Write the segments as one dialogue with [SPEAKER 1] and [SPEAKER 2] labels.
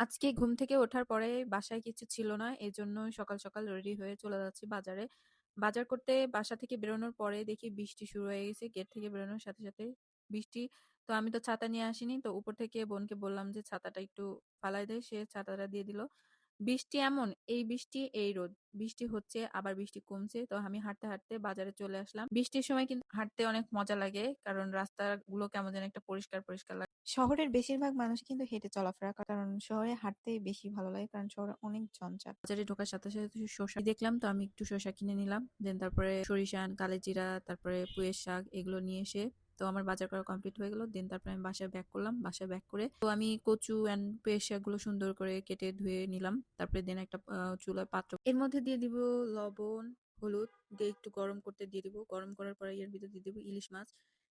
[SPEAKER 1] আজকে ঘুম থেকে ওঠার পরে বাসায় কিছু ছিল না। এজন্য সকাল, সকাল রেডি হয়ে চলে যাচ্ছি বাজারে। বাজার করতে বাসা থেকে বেরোনোর পরে দেখি বৃষ্টি শুরু হয়ে গেছে। গেট থেকে বেরোনোর সাথে, সাথে বৃষ্টি। তো আমি তো ছাতা নিয়ে আসিনি। তো উপর থেকে বোনকে বললাম যে ছাতাটা একটু ফালায় দে। সে ছাতাটা দিয়ে দিল। বৃষ্টি এমন, এই বৃষ্টি, এই রোদ। বৃষ্টি হচ্ছে, আবার বৃষ্টি কমছে। তো আমি হাঁটতে, হাঁটতে বাজারে চলে আসলাম। বৃষ্টির সময় কিন্তু হাঁটতে অনেক মজা লাগে। কারণ রাস্তাগুলো কেমন যেন একটা পরিষ্কার, পরিষ্কার লাগে।
[SPEAKER 2] শহরের বেশিরভাগ মানুষ কিন্তু হেঁটে চলাফেরা করে কারণ শহরে হাঁটতেই বেশি ভালো লাগে কারণ শহরে অনেক জঞ্জাট।
[SPEAKER 1] বাজারে ঢোকার সাথে, সাথে শসা দেখলাম, তো আমি একটু শসা কিনে নিলাম। দেন তারপরে সরিষা, কালোজিরা, তারপরে পুঁইয়ের শাক এগুলো নিয়ে এসে তো আমার বাজার করা কমপ্লিট হয়ে গেল। দেন তারপরে আমি বাসায় ব্যাক করলাম। বাসায় ব্যাক করে তো আমি কচু অ্যান্ড পুঁইয়ের শাকগুলো সুন্দর করে কেটে ধুয়ে নিলাম। তারপরে দেন একটা চুলায় পাত্র, এর মধ্যে দিয়ে দিব লবণ, হলুদ দিয়ে একটু গরম করতে দিয়ে দিব। গরম করার পরে এর ভিতরে দিয়ে দিব ইলিশ মাছ।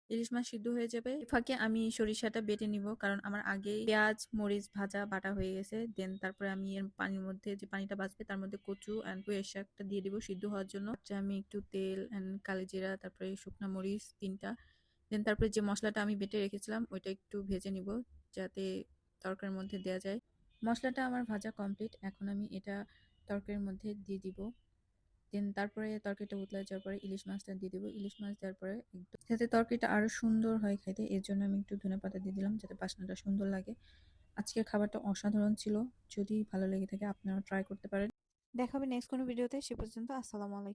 [SPEAKER 1] ইলিশ মাছ সিদ্ধ হয়ে যাবে। এ ফাঁকে আমি সরিষাটা বেটে নিব, কারণ আমার আগেই পেঁয়াজ মরিচ ভাজা বাটা হয়ে গেছে। দেন তারপরে আমি এর পানির মধ্যে যে পানিটা বাঁচবে তার মধ্যে কচু অ্যান্ড পুঁইয়ের শাকটা দিয়ে দিব সিদ্ধ হওয়ার জন্য। আমি একটু তেল অ্যান্ড কালিজিরা, তারপরে শুকনা মরিচ ৩টা। দেন তারপরে যে মশলাটা আমি বেটে রেখেছিলাম ওইটা একটু ভেজে নিব, যাতে তরকারির মধ্যে দেওয়া যায়। মশলাটা আমার ভাজা কমপ্লিট। এখন আমি এটা তরকারির মধ্যে দিয়ে দিব। দেন তারপরে তরকারিটা উতলা যাওয়ার পরে ইলিশ মাছটা দিয়ে দিব। ইলিশ মাছ দেওয়ার পরে একদম যাতে তরকারিটা আরো সুন্দর হয় খাইতে, এর জন্য আমি একটু ধনেপাতা দিয়ে দিলাম যাতে বাসনাটা সুন্দর লাগে। আজকের খাবারটা অসাধারণ ছিল। যদি ভালো লেগে থাকে আপনারা ট্রাই করতে পারেন।
[SPEAKER 2] দেখা হবে নেক্সট কোনো ভিডিওতে, সে পর্যন্ত আসসালামু আলাইকুম।